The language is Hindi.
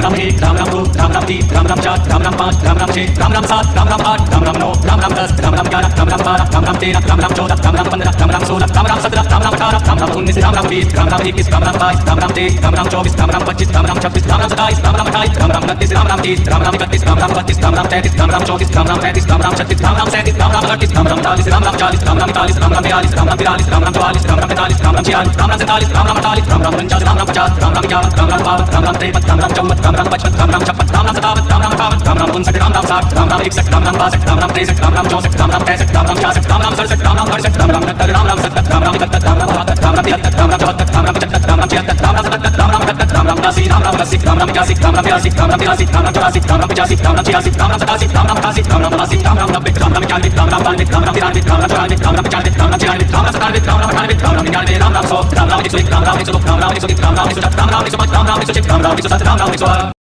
राम 1 राम राम 2 राम राम 3 राम राम 4 राम राम 5 राम राम 6 राम राम 7 राम राम 8 राम राम 9 राम राम 10 राम राम 11 राम राम 12 राम राम 13 राम राम 14 राम राम 15 राम राम 16 राम राम 17 राम राम 18 राम राम 19 राम राम 20 राम राम 21 राम राम 22 राम राम 23 राम राम 24 राम राम 25 राम राम 26 राम राम 27 राम राम 28 राम राम 29 राम राम 30 राम राम 31 राम राम 32 राम राम 33 राम राम 34 राम राम 35 राम राम 36 राम राम 37 राम राम 38 राम राम 40 राम राम 40 राम राम 41 राम राम 42 राम राम 43 राम राम 44 राम राम 45 राम राम 46 राम राम 47 राम राम 48 राम राम 49 राम राम 50 राम राम 51 राम राम 52 राम राम 53 राम राम 54 राम राम 55 राम राम 56 राम राम 57 राम राम 58 राम राम 59 राम राम 60 राम राम 61 राम राम 62 राम राम 63 राम राम 64 राम राम 65 राम राम 66 राम राम 67 राम राम 68 राम राम 69 राम राम 70 राम राम 71 राम राम 72 राम राम 73 राम राम 74 राम राम 75 राम राम 76 राम राम 77 राम राम 78 राम राम 89 राम राम 80 राम राम 81 राम राम 82 राम राम 83 राम राम 84 राम राम 85 राम राम 86 राम राम 87 राम राम 88 राम राम 89 राम राम 90 राम राम 91 राम राम 92 राम राम 93 राम राम 94 राम राम 95 राम राम 96 राम राम 97 राम राम 98 राम राम 99 राम राम 100 राम राम 101 राम राम 102 राम राम 103 राम राम 104 राम राम 105 राम राम 106 राम राम 107 राम राम 108